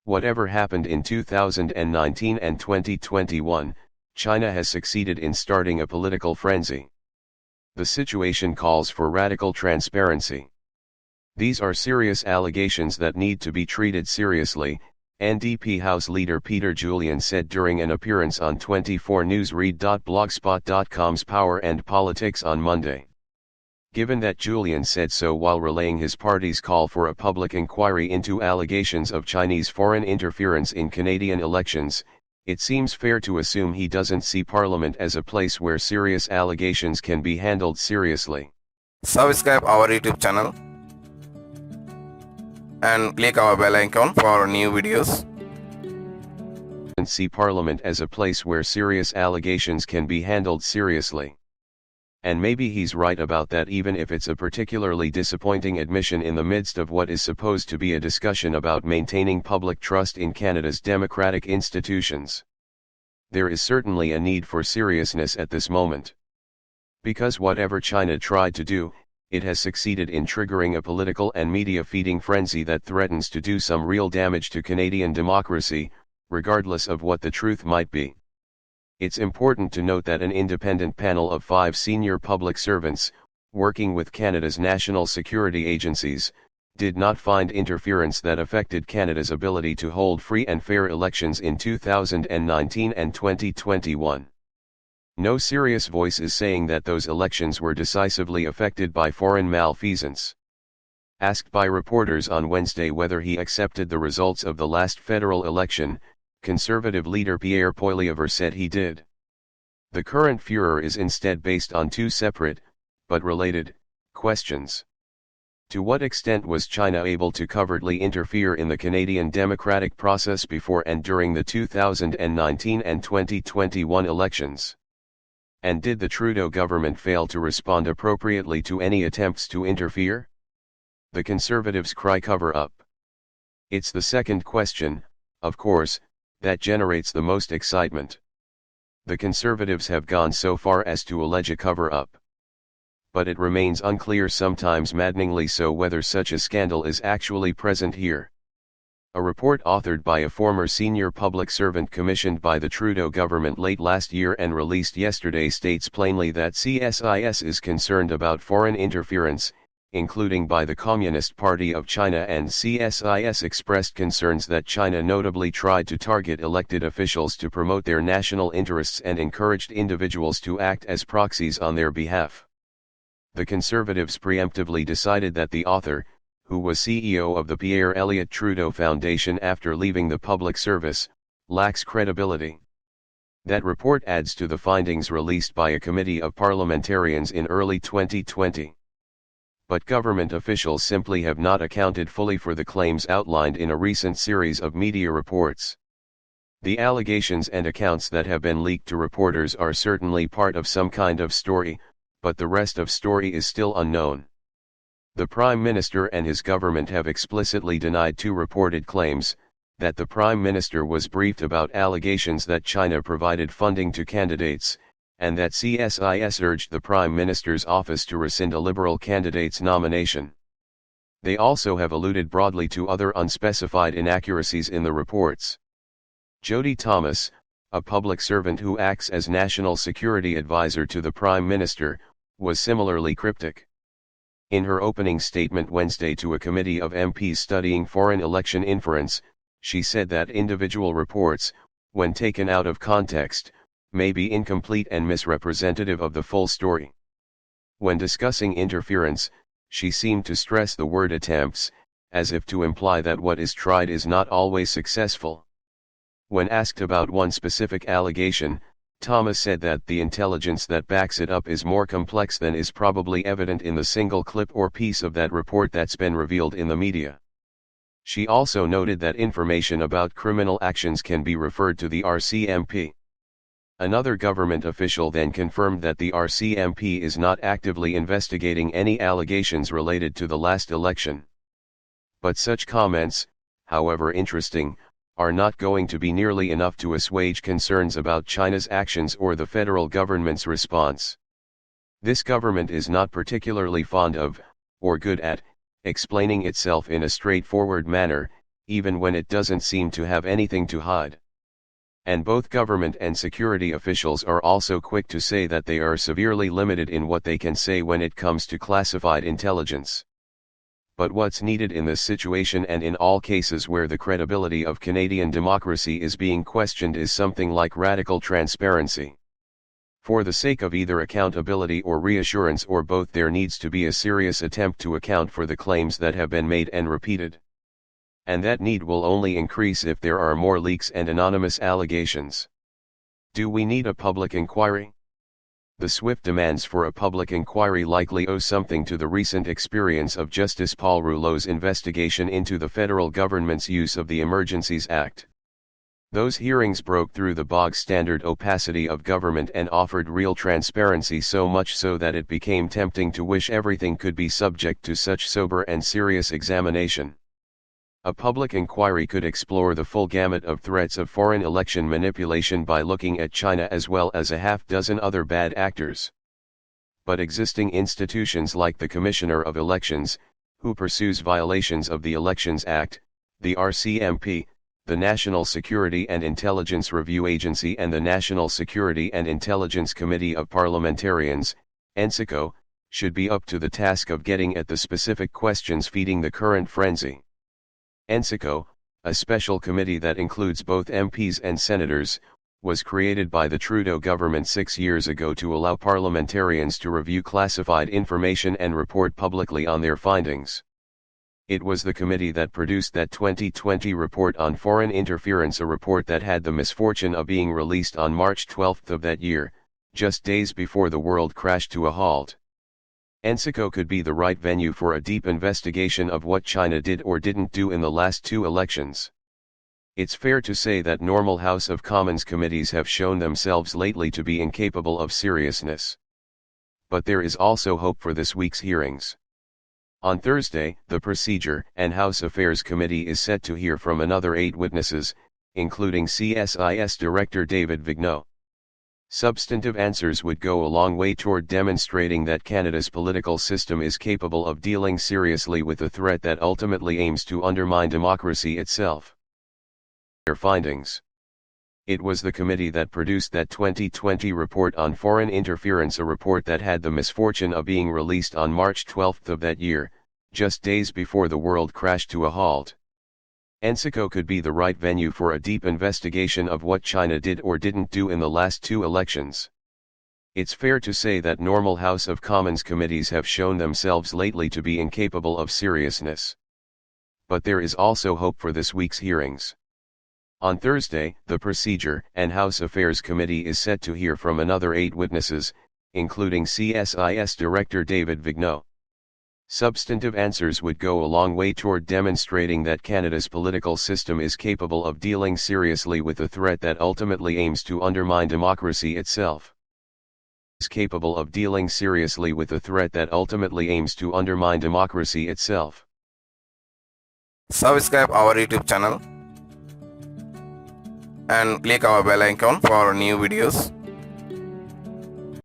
Whatever happened in 2019 and 2021, China has succeeded in starting a political frenzy. The situation calls for radical transparency. These are serious allegations that need to be treated seriously, NDP House leader Peter Julian said during an appearance on 24newsread.blogspot.com's Power and Politics on Monday. Given that Julian said so while relaying his party's call for a public inquiry into allegations of Chinese foreign interference in Canadian elections, it seems fair to assume he doesn't see Parliament as a place where serious allegations can be handled seriously. Subscribe our YouTube channel and click our bell icon for new videos. See Parliament as a place where serious allegations can be handled seriously. And maybe he's right about that, even if it's a particularly disappointing admission in the midst of what is supposed to be a discussion about maintaining public trust in Canada's democratic institutions. There is certainly a need for seriousness at this moment. Because whatever China tried to do, it has succeeded in triggering a political and media feeding frenzy that threatens to do some real damage to Canadian democracy, regardless of what the truth might be. It's important to note that an independent panel of 5 senior public servants, working with Canada's national security agencies, did not find interference that affected Canada's ability to hold free and fair elections in 2019 and 2021. No serious voice is saying that those elections were decisively affected by foreign malfeasance. Asked by reporters on Wednesday whether he accepted the results of the last federal election, Conservative leader Pierre Poilievre said he did. The current furor is instead based on 2 separate, but related, questions. To what extent was China able to covertly interfere in the Canadian democratic process before and during the 2019 and 2021 elections? And did the Trudeau government fail to respond appropriately to any attempts to interfere? The Conservatives cry cover up. It's the second question, of course, that generates the most excitement. The Conservatives have gone so far as to allege a cover-up. But it remains unclear, sometimes maddeningly so, whether such a scandal is actually present here. A report authored by a former senior public servant commissioned by the Trudeau government late last year and released yesterday states plainly that CSIS is concerned about foreign interference, including by the Communist Party of China, and CSIS expressed concerns that China notably tried to target elected officials to promote their national interests and encouraged individuals to act as proxies on their behalf. The Conservatives preemptively decided that the author, who was CEO of the Pierre Elliott Trudeau Foundation after leaving the public service, lacks credibility. That report adds to the findings released by a committee of parliamentarians in early 2020. But government officials simply have not accounted fully for the claims outlined in a recent series of media reports. The allegations and accounts that have been leaked to reporters are certainly part of some kind of story, but the rest of story is still unknown. The Prime Minister and his government have explicitly denied 2 reported claims, that the Prime Minister was briefed about allegations that China provided funding to candidates, and that CSIS urged the Prime Minister's office to rescind a Liberal candidate's nomination. They also have alluded broadly to other unspecified inaccuracies in the reports. Jody Thomas, a public servant who acts as National Security Advisor to the Prime Minister, was similarly cryptic. In her opening statement Wednesday to a committee of MPs studying foreign election inference, she said that individual reports, when taken out of context, may be incomplete and misrepresentative of the full story. When discussing interference, she seemed to stress the word attempts, as if to imply that what is tried is not always successful. When asked about one specific allegation, Thomas said that the intelligence that backs it up is more complex than is probably evident in the single clip or piece of that report that's been revealed in the media. She also noted that information about criminal actions can be referred to the RCMP. Another government official then confirmed that the RCMP is not actively investigating any allegations related to the last election. But such comments, however interesting, are not going to be nearly enough to assuage concerns about China's actions or the federal government's response. This government is not particularly fond of, or good at, explaining itself in a straightforward manner, even when it doesn't seem to have anything to hide. And both government and security officials are also quick to say that they are severely limited in what they can say when it comes to classified intelligence. But what's needed in this situation and in all cases where the credibility of Canadian democracy is being questioned is something like radical transparency. For the sake of either accountability or reassurance or both, there needs to be a serious attempt to account for the claims that have been made and repeated. And that need will only increase if there are more leaks and anonymous allegations. Do we need a public inquiry? The swift demands for a public inquiry likely owe something to the recent experience of Justice Paul Rouleau's investigation into the federal government's use of the Emergencies Act. Those hearings broke through the bog-standard opacity of government and offered real transparency, so much so that it became tempting to wish everything could be subject to such sober and serious examination. A public inquiry could explore the full gamut of threats of foreign election manipulation by looking at China as well as a half-dozen other bad actors. But existing institutions like the Commissioner of Elections, who pursues violations of the Elections Act, the RCMP, the National Security and Intelligence Review Agency and the National Security and Intelligence Committee of Parliamentarians, NSICO, should be up to the task of getting at the specific questions feeding the current frenzy. NSICO, a special committee that includes both MPs and senators, was created by the Trudeau government 6 years ago to allow parliamentarians to review classified information and report publicly on their findings. It was the committee that produced that 2020 report on foreign interference, a report that had the misfortune of being released on March 12 of that year, just days before the world crashed to a halt. NSICO could be the right venue for a deep investigation of what China did or didn't do in the last 2 elections. It's fair to say that normal House of Commons committees have shown themselves lately to be incapable of seriousness. But there is also hope for this week's hearings. On Thursday, the Procedure and House Affairs Committee is set to hear from another 8 witnesses, including CSIS Director David Vigneault. Substantive answers would go a long way toward demonstrating that Canada's political system is capable of dealing seriously with a threat that ultimately aims to undermine democracy itself. Their findings. It was the committee that produced that 2020 report on foreign interference, a report that had the misfortune of being released on March 12 of that year, just days before the world crashed to a halt. NSICO could be the right venue for a deep investigation of what China did or didn't do in the last 2 elections. It's fair to say that normal House of Commons committees have shown themselves lately to be incapable of seriousness. But there is also hope for this week's hearings. On Thursday, the Procedure and House Affairs Committee is set to hear from another 8 witnesses, including CSIS Director David Vigneault. Substantive answers would go a long way toward demonstrating that Canada's political system is capable of dealing seriously with a threat that ultimately aims to undermine democracy itself. Is capable of dealing seriously with a threat that ultimately aims to undermine democracy itself. Subscribe our YouTube channel and click our bell icon for new videos.